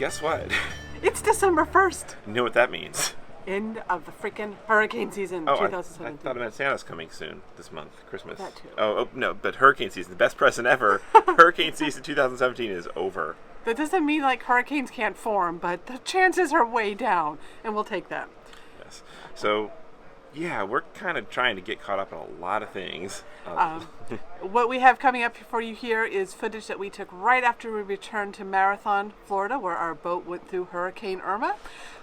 guess what? It's December 1st. You know what that means? End of the freaking hurricane season, 2017. I thought it meant Santa's coming soon this month, Christmas. That too. Oh, no, but hurricane season, the best present ever. Hurricane season 2017 is over. That doesn't mean like hurricanes can't form, but the chances are way down, and we'll take that. Yes. So, yeah, we're kind of trying to get caught up on a lot of things. What we have coming up for you here is footage that we took right after we returned to Marathon, Florida, where our boat went through Hurricane Irma.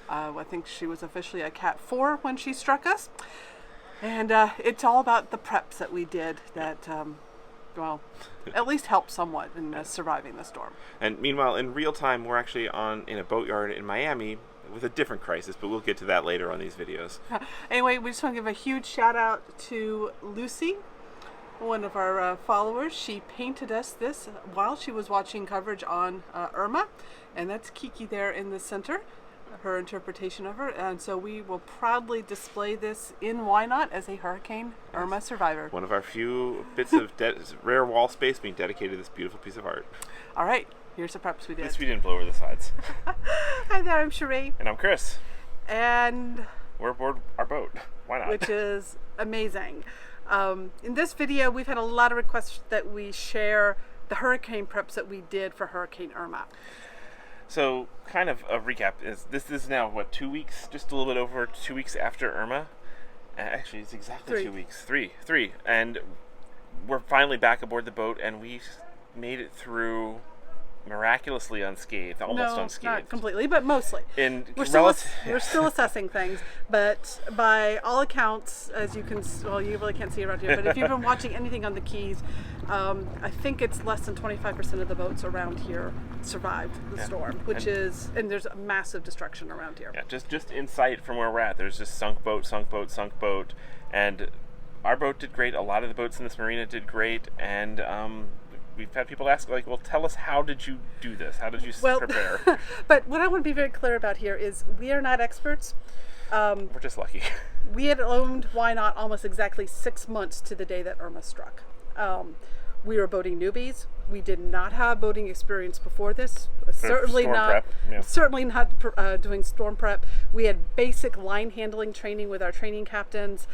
I think she was officially a Cat 4 when she struck us. And it's all about the preps that we did that, well, at least helped somewhat in surviving the storm. And meanwhile, in real time, we're actually in a boatyard in Miami with a different crisis, but we'll get to that later on these videos. Anyway, we just want to give a huge shout out to Lucy, one of our followers. She painted us this while she was watching coverage on Irma, and that's Kiki there in the center, her interpretation of her. And so we will proudly display this in Why Not as a Hurricane Irma survivor. One of our few bits of rare wall space being dedicated to this beautiful piece of art. All right, here's the preps we did. At least we didn't blow over the sides. Hi there, I'm Sheree. And I'm Chris. And we're aboard our boat. Why not? Which is amazing. In this video, we've had a lot of requests that we share the hurricane preps that we did for Hurricane Irma. So, kind of a recap is this is now, what, 2 weeks? Just a little bit over 2 weeks after Irma? Actually, it's exactly 2 weeks. Three. And we're finally back aboard the boat, and we made it through miraculously unscathed, almost unscathed. Not completely, but mostly. We're still assessing things, but by all accounts, as you can, well, you really can't see around here, but if you've been watching anything on the Keys, I think it's less than 25% of the boats around here survived the storm, which is, and there's a massive destruction around here. Yeah, just in sight from where we're at, there's just sunk boat, and our boat did great. A lot of the boats in this marina did great, and we've had people ask, like, well, tell us, how did you do this? How did you prepare? But what I want to be very clear about here is we are not experts. We're just lucky. We had owned Why Not almost exactly 6 months to the day that Irma struck. We were boating newbies. We did not have boating experience before this. Certainly not doing storm prep. We had basic line handling training with our training captains.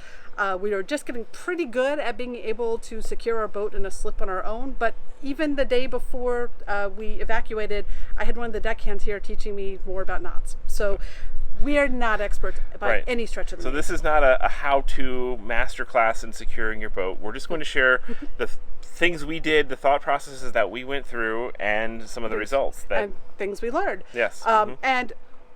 We were just getting pretty good at being able to secure our boat in a slip on our own. But even the day before we evacuated, I had one of the deckhands here teaching me more about knots. So we are not experts by any stretch of the So this is not a how-to masterclass in securing your boat. We're just going to share the things we did, the thought processes that we went through, and some of the results. And things we learned. Yes. And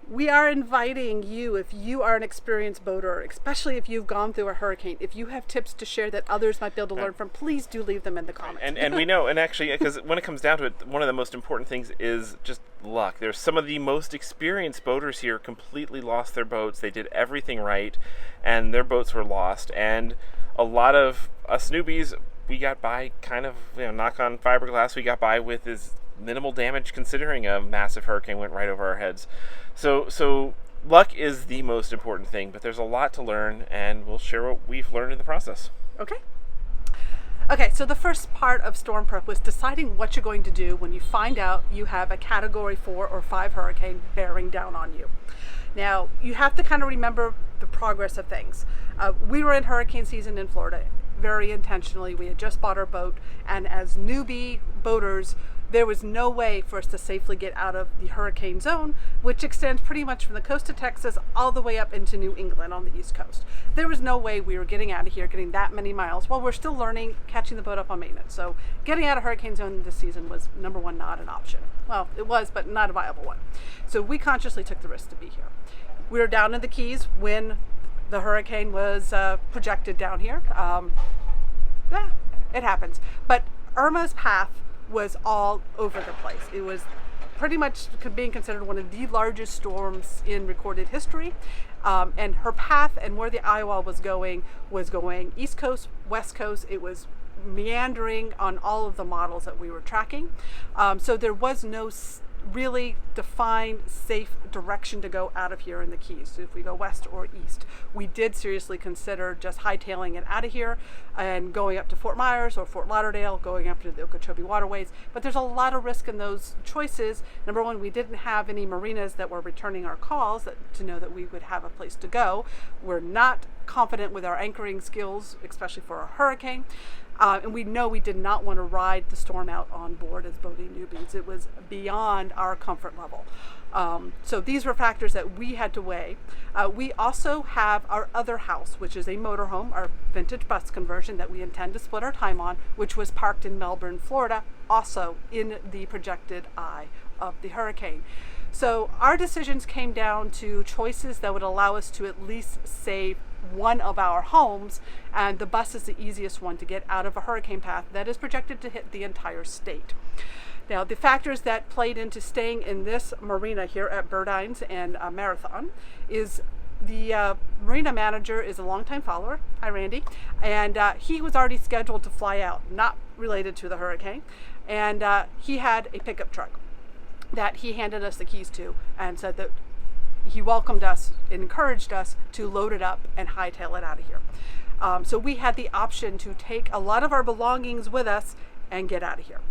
we are inviting you, if you are an experienced boater, especially if you've gone through a hurricane, if you have tips to share that others might be able to learn from, please do leave them in the comments. And we know, and actually, because when it comes down to it, one of the most important things is just luck. There's some of the most experienced boaters here completely lost their boats. They did everything right, and their boats were lost. And a lot of us newbies, we got by kind of, knock on fiberglass, we got by with as minimal damage considering a massive hurricane went right over our heads. So luck is the most important thing, but there's a lot to learn, and we'll share what we've learned in the process. Okay, so the first part of storm prep was deciding what you're going to do when you find out you have a Category 4 or 5 hurricane bearing down on you. Now, you have to kind of remember the progress of things. We were in hurricane season in Florida very intentionally. We had just bought our boat, and as newbie boaters, there was no way for us to safely get out of the hurricane zone, which extends pretty much from the coast of Texas all the way up into New England on the East Coast. There was no way we were getting out of here, getting that many miles while we're still learning, catching the boat up on maintenance. So getting out of hurricane zone this season was, number one, not an option. Well, it was, but not a viable one. So we consciously took the risk to be here. We were down in the Keys when the hurricane was projected down here. It happens. But Irma's path was all over the place. It was pretty much being considered one of the largest storms in recorded history. And her path and where the Iowa was going East Coast, West Coast. It was meandering on all of the models that we were tracking. So there was no really define safe direction to go out of here in the Keys. So if we go west or east, we did seriously consider just hightailing it out of here and going up to Fort Myers or Fort Lauderdale, going up to the Okeechobee waterways. But there's a lot of risk in those choices. Number one, we didn't have any marinas that were returning our calls to know that we would have a place to go. We're not confident with our anchoring skills, especially for a hurricane. And we know we did not want to ride the storm out on board as boating newbies. It was beyond our comfort level. So these were factors that we had to weigh. We also have our other house, which is a motorhome, our vintage bus conversion that we intend to split our time on, which was parked in Melbourne, Florida, also in the projected eye of the hurricane. So our decisions came down to choices that would allow us to at least save one of our homes, and the bus is the easiest one to get out of a hurricane path that is projected to hit the entire state. Now, the factors that played into staying in this marina here at Burdines and Marathon is the marina manager is a longtime follower. Hi, Randy. And he was already scheduled to fly out, not related to the hurricane. And he had a pickup truck that he handed us the keys to and said that he welcomed us and encouraged us to load it up and hightail it out of here. So we had the option to take a lot of our belongings with us and get out of here.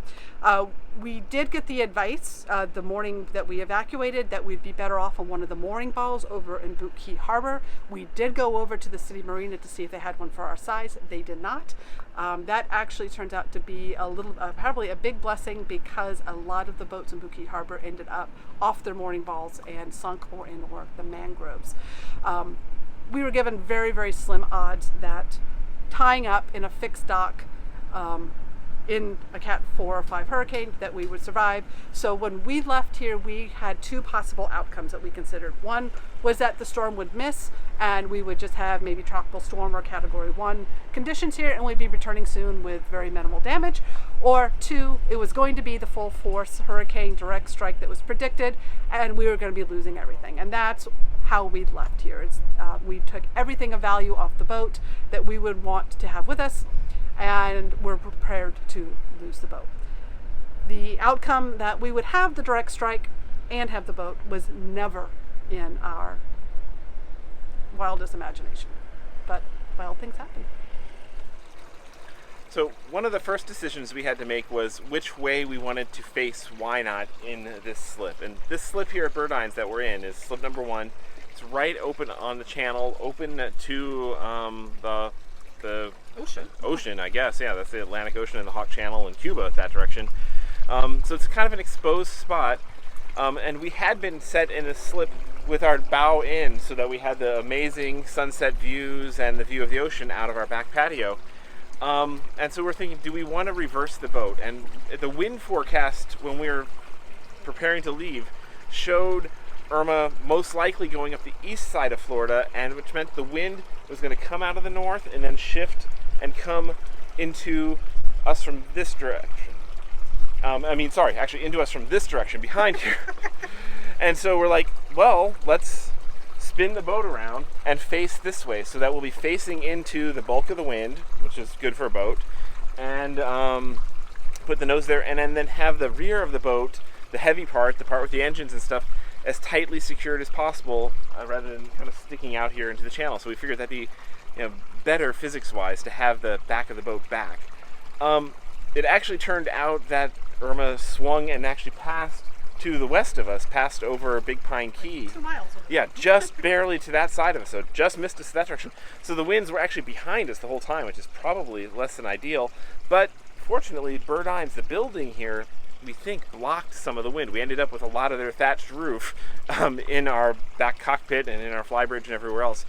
We did get the advice the morning that we evacuated that we'd be better off on one of the mooring balls over in Boot Key Harbor. We did go over to the city marina to see if they had one for our size. They did not. That actually turns out to be probably a big blessing, because a lot of the boats in Boot Key Harbor ended up off their mooring balls and sunk or in the mangroves. We were given very, very slim odds that tying up in a fixed dock in a Cat 4 or 5 hurricane that we would survive. So when we left here, we had two possible outcomes that we considered. One was that the storm would miss and we would just have maybe tropical storm or Category 1 conditions here, and we'd be returning soon with very minimal damage. Or two, it was going to be the full force hurricane direct strike that was predicted, and we were going to be losing everything. And that's how we left here. We took everything of value off the boat that we would want to have with us, and we're prepared to lose the boat. The outcome that we would have the direct strike and have the boat was never in our wildest imagination. But wild things happen. So one of the first decisions we had to make was which way we wanted to face Wynot in this slip. And this slip here at Burdines that we're in is slip number 1. It's right open on the channel, open to the ocean, I guess. Yeah, that's the Atlantic Ocean and the Hawk Channel and Cuba, that direction. So it's kind of an exposed spot. And we had been set in a slip with our bow in so that we had the amazing sunset views and the view of the ocean out of our back patio. And so we're thinking, do we want to reverse the boat? And the wind forecast when we were preparing to leave showed Irma most likely going up the east side of Florida, and which meant the wind was going to come out of the north and then shift and come into us from this direction. Into us from this direction behind here. And so we're like, well, let's spin the boat around and face this way, so that we'll be facing into the bulk of the wind, which is good for a boat, and put the nose there, and then have the rear of the boat, the heavy part, the part with the engines and stuff, as tightly secured as possible, rather than kind of sticking out here into the channel. So we figured that'd be better physics-wise to have the back of the boat back. It actually turned out that Irma swung and actually passed to the west of us, passed over Big Pine Key. 2 miles over there. Yeah, just barely to that side of us, so just missed us that direction. So the winds were actually behind us the whole time, which is probably less than ideal. But fortunately, Burdines, the building here, we think blocked some of the wind. We ended up with a lot of their thatched roof in our back cockpit and in our flybridge and everywhere else.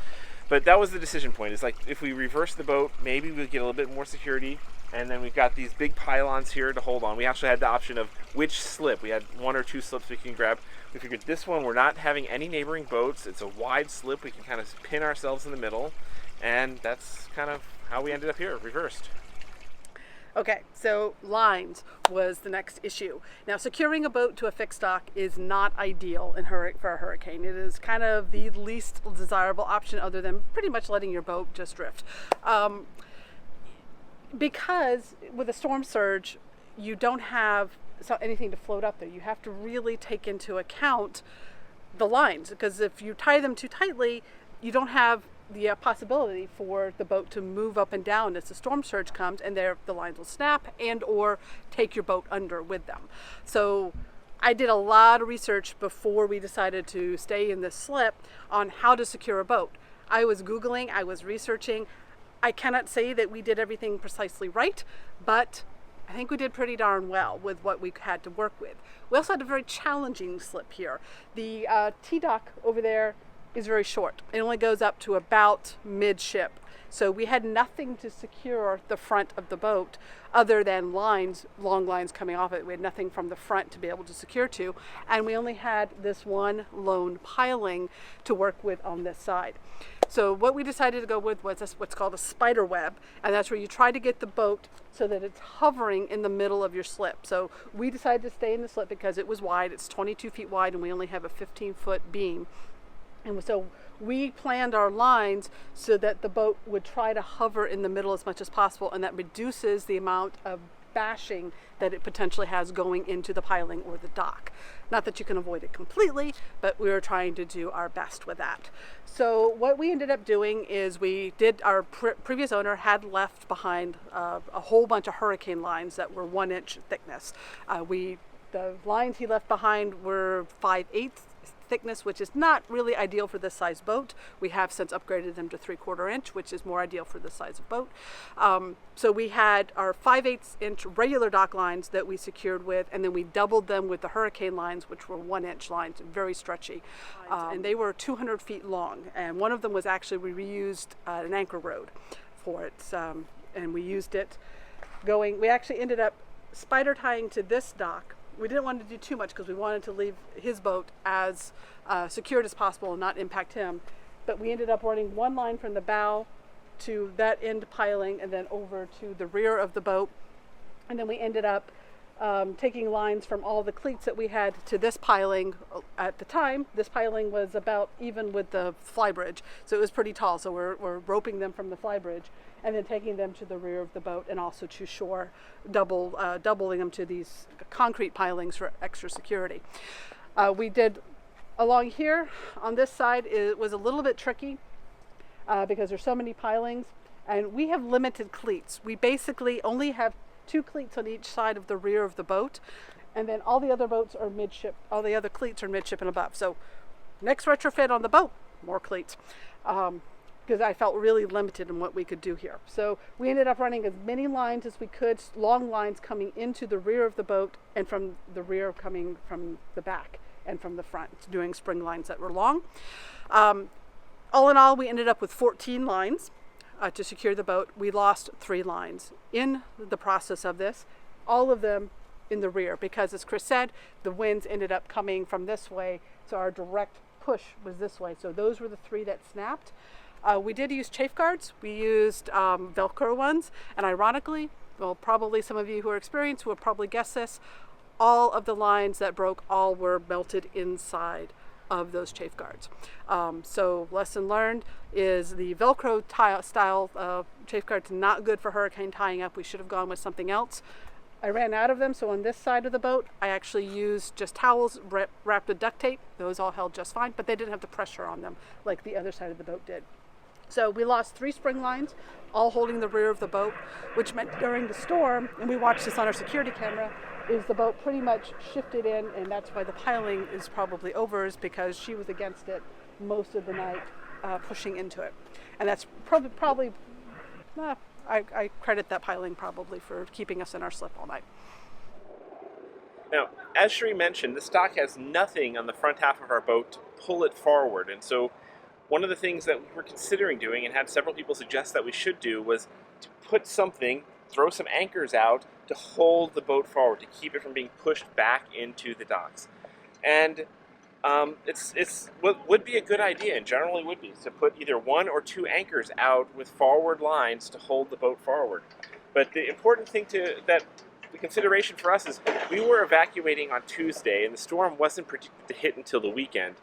But that was the decision point. It's like, if we reverse the boat, maybe we'll get a little bit more security. And then we've got these big pylons here to hold on. We actually had the option of which slip. We had 1 or 2 slips we can grab. We figured this one, we're not having any neighboring boats. It's a wide slip. We can kind of pin ourselves in the middle. And that's kind of how we ended up here, reversed. Okay, so lines was the next issue. Now, securing a boat to a fixed dock is not ideal for a hurricane. It is kind of the least desirable option, other than pretty much letting your boat just drift. Because with a storm surge, you don't have anything to float up there. You have to really take into account the lines, because if you tie them too tightly, you don't have the possibility for the boat to move up and down as the storm surge comes, and there the lines will snap and or take your boat under with them. So I did a lot of research before we decided to stay in this slip on how to secure a boat. I was Googling, I was researching. I cannot say that we did everything precisely right, but I think we did pretty darn well with what we had to work with. We also had a very challenging slip here. The T-dock over there is very short. It only goes up to about midship. So we had nothing to secure the front of the boat other than lines, long lines coming off it. We had nothing from the front to be able to secure to. And we only had this one lone piling to work with on this side. So what we decided to go with was this, what's called a spider web. And that's where you try to get the boat so that it's hovering in the middle of your slip. So we decided to stay in the slip because it was wide. It's 22 feet wide and we only have a 15-foot beam. And so we planned our lines so that the boat would try to hover in the middle as much as possible, and that reduces the amount of bashing that it potentially has going into the piling or the dock. Not that you can avoid it completely, but we were trying to do our best with that. So what we ended up doing is our previous owner had left behind a whole bunch of hurricane lines that were 1-inch thickness. The lines he left behind were 5/8 thickness, which is not really ideal for this size boat. We have since upgraded them to 3/4 inch, which is more ideal for this size of boat. So we had our 5/8 inch regular dock lines that we secured with, and then we doubled them with the hurricane lines, which were 1-inch lines, very stretchy. And they were 200 feet long. And one of them was actually, we reused an anchor road for it. And we used it we actually ended up spider tying to this dock. We didn't want to do too much because we wanted to leave his boat as secured as possible and not impact him. But we ended up running one line from the bow to that end piling and then over to the rear of the boat. And then we ended up taking lines from all the cleats that we had to this piling. At the time, this piling was about even with the flybridge, so it was pretty tall. So we're roping them from the flybridge and then taking them to the rear of the boat and also to shore, doubling them to these concrete pilings for extra security. We did along here on this side. It was a little bit tricky because there's so many pilings, and we have limited cleats. We basically only have 2 cleats on each side of the rear of the boat, and then all the other boats are midship. All the other cleats are midship and above. So next retrofit on the boat, more cleats. Because I felt really limited in what we could do here. So we ended up running as many lines as we could, long lines coming into the rear of the boat and from the rear coming from the back and from the front, doing spring lines that were long. All in all, we ended up with 14 lines to secure the boat. We lost 3 lines in the process of this, all of them in the rear, because as Chris said, the winds ended up coming from this way, so our direct push was this way. So those were the 3 that snapped. We did use chafe guards. We used Velcro ones, and ironically, well, probably some of you who are experienced will probably guess this, all of the lines that broke all were melted inside of those chafe guards. So lesson learned is the Velcro style chafe guards not good for hurricane tying up. We should have gone with something else. I ran out of them, so on this side of the boat, I actually used just towels wrapped with duct tape. Those all held just fine, but they didn't have the pressure on them like the other side of the boat did. So we lost 3 spring lines, all holding the rear of the boat, which meant during the storm, and we watched this on our security camera, is the boat pretty much shifted in, and that's why the piling is probably over, is because she was against it most of the night, pushing into it. And that's probably I credit that piling probably for keeping us in our slip all night. Now, as Sheree mentioned, this dock has nothing on the front half of our boat to pull it forward, and so one of the things that we were considering doing and had several people suggest that we should do was to put something, throw some anchors out to hold the boat forward, to keep it from being pushed back into the docks. And it's what would be a good idea, and generally would be, to put either 1 or 2 anchors out with forward lines to hold the boat forward. But the important thing the consideration for us is we were evacuating on Tuesday, and the storm wasn't predicted to hit until the weekend.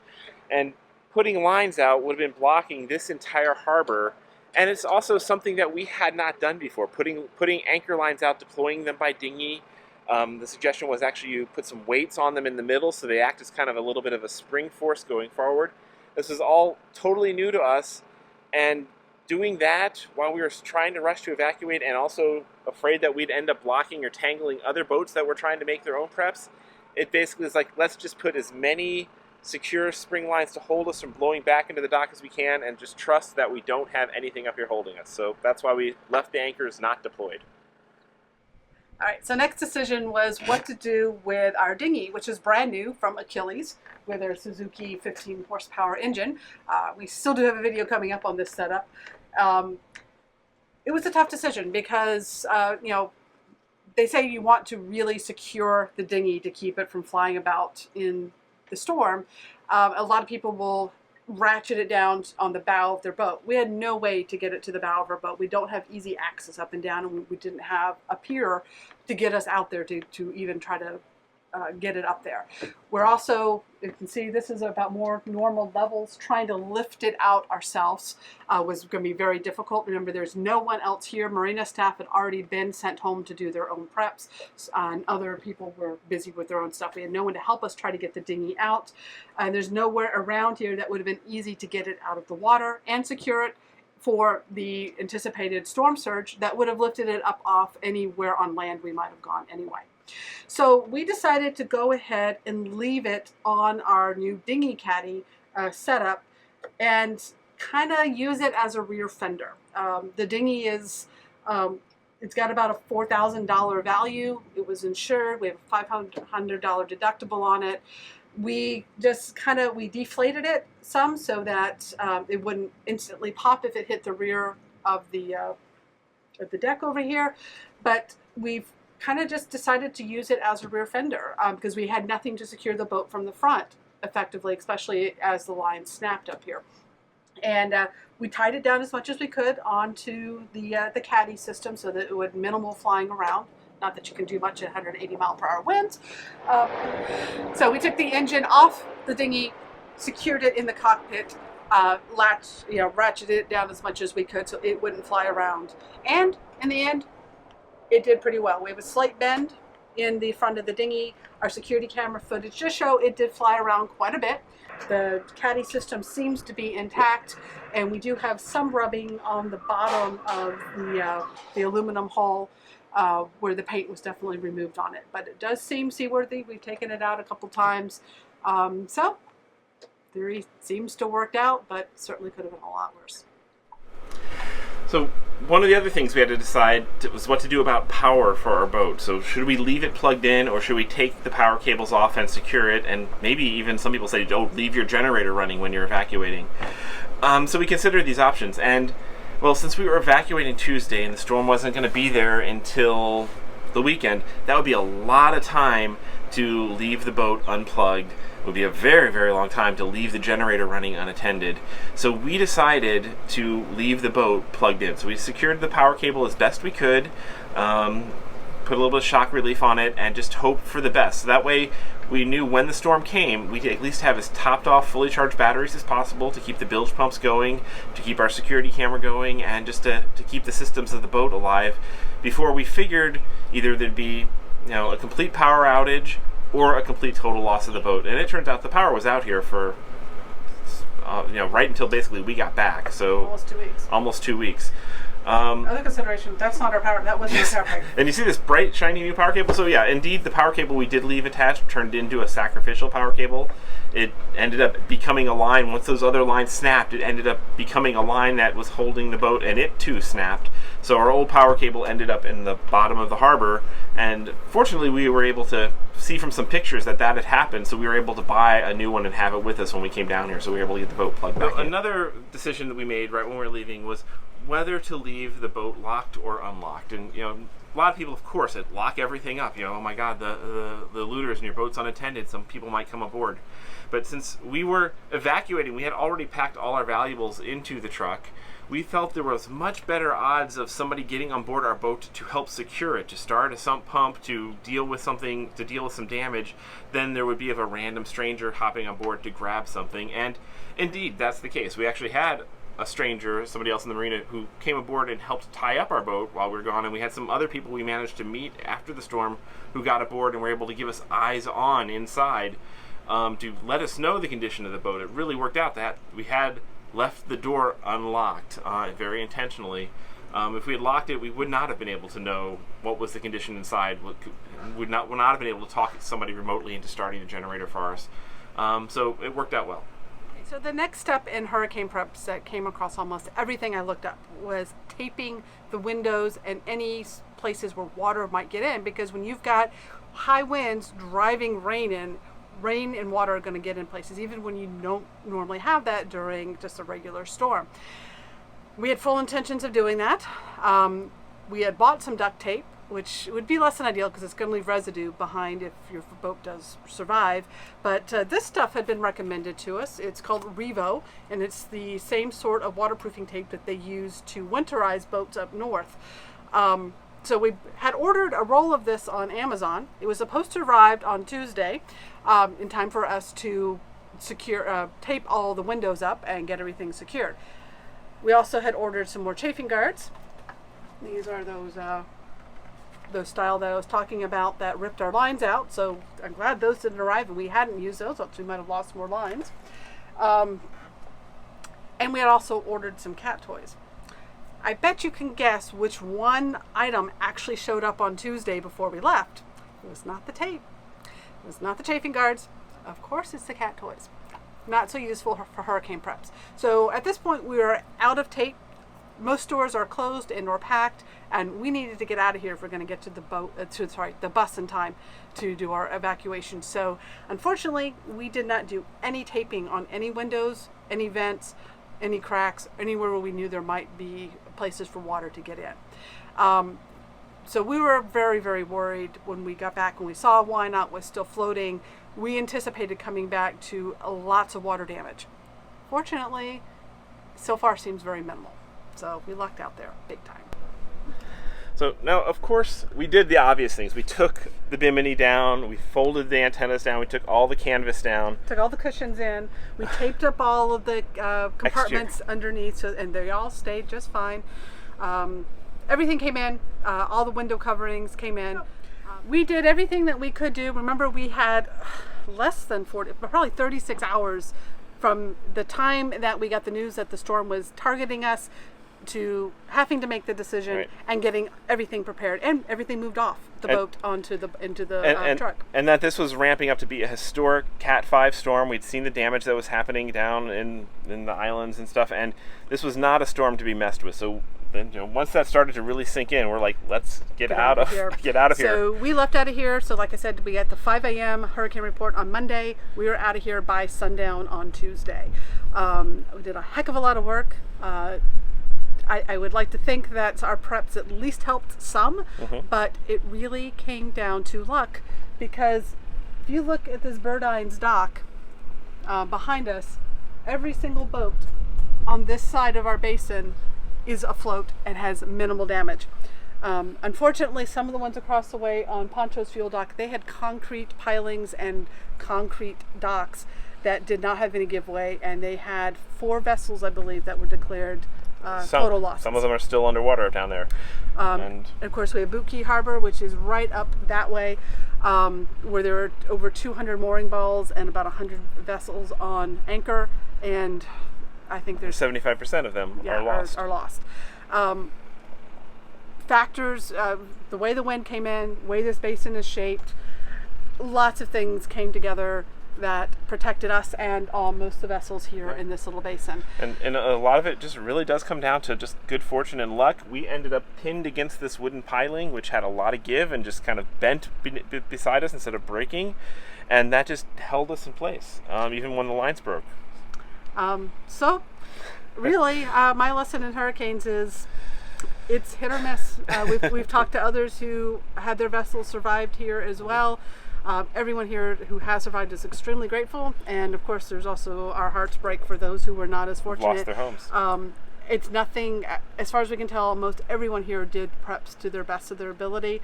And putting lines out would have been blocking this entire harbor, and it's also something that we had not done before. Putting anchor lines out, deploying them by dinghy, The suggestion was actually you put some weights on them in the middle so they act as kind of a little bit of a spring force going forward. This is all totally new to us, and doing that while we were trying to rush to evacuate and also afraid that we'd end up blocking or tangling other boats that were trying to make their own preps, it basically is like, let's just put as many secure spring lines to hold us from blowing back into the dock as we can and just trust that we don't have anything up here holding us. So that's why we left the anchors not deployed. All right, so next decision was what to do with our dinghy, which is brand new from Achilles with their Suzuki 15 horsepower engine. We still do have a video coming up on this setup. It was a tough decision because, you know, they say you want to really secure the dinghy to keep it from flying about in the storm. A lot of people will ratchet it down on the bow of their boat. We had no way to get it to the bow of our boat. We don't have easy access up and down, and we didn't have a pier to get us out there to even try to get it up there. We're also, you can see this is about more normal levels. Trying to lift it out ourselves was going to be very difficult. Remember, there's no one else here. Marina staff had already been sent home to do their own preps, and other people were busy with their own stuff. We had no one to help us try to get the dinghy out. And there's nowhere around here that would have been easy to get it out of the water and secure it for the anticipated storm surge that would have lifted it up off anywhere on land we might have gone anyway. So we decided to go ahead and leave it on our new dinghy caddy setup and kind of use it as a rear fender. The dinghy is, it's got about a $4,000 value. It was insured. We have a $500 deductible on it. We just we deflated it some so that it wouldn't instantly pop if it hit the rear of the deck over here. But we've kind of just decided to use it as a rear fender because we had nothing to secure the boat from the front effectively, especially as the line snapped up here. And we tied it down as much as we could onto the caddy system so that it would minimal flying around. Not that you can do much at 180 mile per hour winds. So we took the engine off the dinghy, secured it in the cockpit, ratcheted it down as much as we could so it wouldn't fly around. And in the end, it did pretty well. We have a slight bend in the front of the dinghy. Our security camera footage just show it did fly around quite a bit. The caddy system seems to be intact, and we do have some rubbing on the bottom of the aluminum hull where the paint was definitely removed on it. But it does seem seaworthy. We've taken it out a couple times. So theory seems to work out, but certainly could have been a lot worse. So one of the other things we had to decide was what to do about power for our boat. So should we leave it plugged in, or should we take the power cables off and secure it? And maybe even some people say, don't leave your generator running when you're evacuating. So we considered these options. And well, since we were evacuating Tuesday and the storm wasn't going to be there until the weekend, that would be a lot of time to leave the boat unplugged. It would be a very, very long time to leave the generator running unattended. So we decided to leave the boat plugged in. So we secured the power cable as best we could, put a little bit of shock relief on it, and just hope for the best. So that way we knew when the storm came, we could at least have as topped off, fully charged batteries as possible to keep the bilge pumps going, to keep our security camera going, and just to keep the systems of the boat alive before we figured either there'd be a complete power outage or a complete total loss of the boat. And it turns out the power was out here for right until basically we got back. So almost 2 weeks. Other consideration, that's not our power, that wasn't our power cable. And you see this bright, shiny new power cable? So yeah, indeed, the power cable we did leave attached turned into a sacrificial power cable. It ended up becoming a line. Once those other lines snapped, it ended up becoming a line that was holding the boat, and it too snapped. So our old power cable ended up in the bottom of the harbor, and fortunately we were able to see from some pictures that had happened, so we were able to buy a new one and have it with us when we came down here, so we were able to get the boat plugged back in. Another decision that we made right when we were leaving was whether to leave the boat locked or unlocked. And a lot of people, of course, lock everything up. Oh my God, the looters and your boat's unattended, some people might come aboard. But since we were evacuating, we had already packed all our valuables into the truck. We felt there was much better odds of somebody getting on board our boat to help secure it, to start a sump pump, to deal with some damage, than there would be of a random stranger hopping on board to grab something. And indeed, that's the case. We actually had a stranger, somebody else in the marina, who came aboard and helped tie up our boat while we were gone. And we had some other people we managed to meet after the storm who got aboard and were able to give us eyes on inside to let us know the condition of the boat. It really worked out that we had left the door unlocked very intentionally. If we had locked it, we would not have been able to know what was the condition inside. Would not have been able to talk somebody remotely into starting the generator for us. So it worked out well. So the next step in hurricane preps that came across almost everything I looked up was taping the windows and any places where water might get in, because when you've got high winds driving rain in, rain and water are going to get in places, even when you don't normally have that during just a regular storm. We had full intentions of doing that. We had bought some duct tape, which would be less than ideal because it's going to leave residue behind if your boat does survive. But this stuff had been recommended to us. It's called Revo, and it's the same sort of waterproofing tape that they use to winterize boats up north. So we had ordered a roll of this on Amazon. It was supposed to arrive on Tuesday in time for us to tape all the windows up and get everything secured. We also had ordered some more chafing guards. These are those style that I was talking about that ripped our lines out. So I'm glad those didn't arrive and we hadn't used those, else we might have lost more lines. And we had also ordered some cat toys. I bet you can guess which one item actually showed up on Tuesday before we left. It was not the tape. It was not the chafing guards. Of course it's the cat toys. Not so useful for hurricane preps. So at this point we were out of tape. Most stores are closed and or packed, and we needed to get out of here if we're going to get to the bus in time to do our evacuation. So unfortunately, we did not do any taping on any windows, any vents, any cracks, anywhere where we knew there might be places for water to get in. So we were very, very worried when we got back and we saw Why Not was still floating. We anticipated coming back to lots of water damage. Fortunately, so far seems very minimal. So we lucked out there big time. So now, of course, we did the obvious things. We took the bimini down, we folded the antennas down, we took all the canvas down. Took all the cushions in, we taped up all of the compartments underneath, and they all stayed just fine. Everything came in, all the window coverings came in. We did everything that we could do. Remember, we had less than 40, probably 36 hours from the time that we got the news that the storm was targeting us to having to make the decision and getting everything prepared, and everything moved off the boat into the truck. And that this was ramping up to be a historic Cat 5 storm. We'd seen the damage that was happening down in the islands and stuff, and this was not a storm to be messed with. So then, once that started to really sink in, we're like, let's get out of here. So we left out of here. So like I said, we got the 5 a.m. hurricane report on Monday. We were out of here by sundown on Tuesday. We did a heck of a lot of work. I would like to think that our preps at least helped some, but it really came down to luck, because if you look at this Burdines dock behind us, every single boat on this side of our basin is afloat and has minimal damage. Unfortunately, some of the ones across the way on Poncho's fuel dock, they had concrete pilings and concrete docks that did not have any giveaway, and they had 4 vessels, I believe, that were declared total losses. Some of them are still underwater down there. And of course, we have Boot Key Harbor, which is right up that way, where there are over 200 mooring balls and about 100 vessels on anchor, and I think there's 75% of them are lost. Are lost. Factors, the way the wind came in, way this basin is shaped, lots of things came together that protected us and most of the vessels here in this little basin. And a lot of it just really does come down to just good fortune and luck. We ended up pinned against this wooden piling, which had a lot of give and just kind of bent beside us instead of breaking, and that just held us in place, even when the lines broke. So really, my lesson in hurricanes is it's hit or miss. We've talked to others who had their vessels survived here as well. Everyone here who has survived is extremely grateful, and of course there's also our hearts break for those who were not as fortunate. Lost their homes. It's nothing, as far as we can tell, most everyone here did preps to their best of their ability.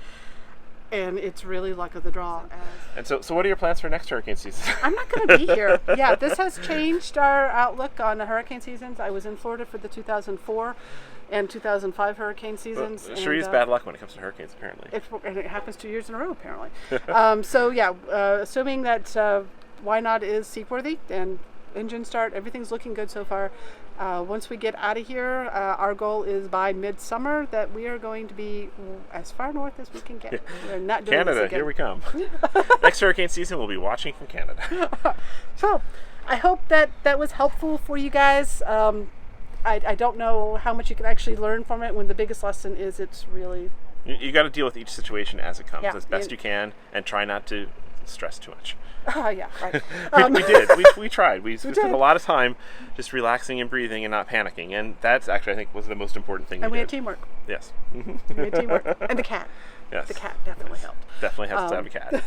and it's really luck of the draw. And so what are your plans for next hurricane season? I'm not going to be here. Yeah, this has changed our outlook on the hurricane seasons. I was in Florida for the 2004 and 2005 hurricane seasons. Well, sure is bad luck when it comes to hurricanes, apparently. And it happens 2 years in a row, apparently. So yeah, assuming that Why Not is seaworthy and engine start, everything's looking good so far. Once we get out of here, our goal is by midsummer that we are going to be as far north as we can get. We're not doing Canada, this again. here we come. Next hurricane season, we'll be watching from Canada. So, I hope that was helpful for you guys. I don't know how much you can actually learn from it when the biggest lesson is it's really... You got to deal with each situation as it comes, Yeah, as best you can, and try not to stress too much. Yeah, right. We did. We tried. We spent a lot of time just relaxing and breathing and not panicking, and that's actually, I think, was the most important thing. And we did. had teamwork. Yes. We had teamwork. And the cat. Yes. The cat definitely helped. Definitely helps to have a cat.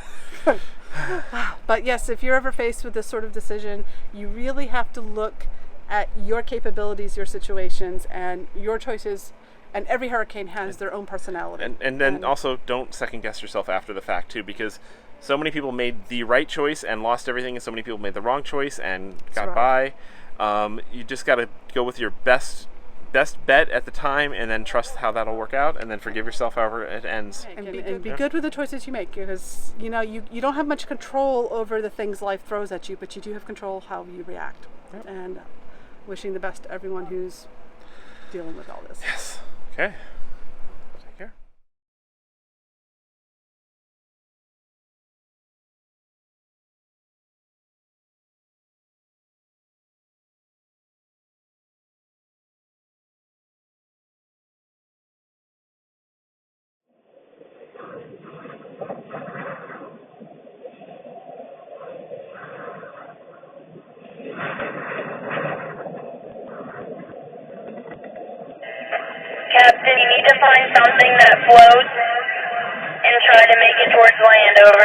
But yes, if you're ever faced with this sort of decision, you really have to look at your capabilities, your situations, and your choices. And every hurricane has their own personality. And then also don't second guess yourself after the fact too, because so many people made the right choice and lost everything, and so many people made the wrong choice and got by. You just got to go with your best bet at the time, and then trust how that'll work out, and then forgive yourself however it ends. And be good with the choices you make, because you don't have much control over the things life throws at you, but you do have control how you react. Yep. And wishing the best to everyone who's dealing with all this. Yes. Okay. Take care. Captain, you need to find something that floats and try to make it towards land. Over.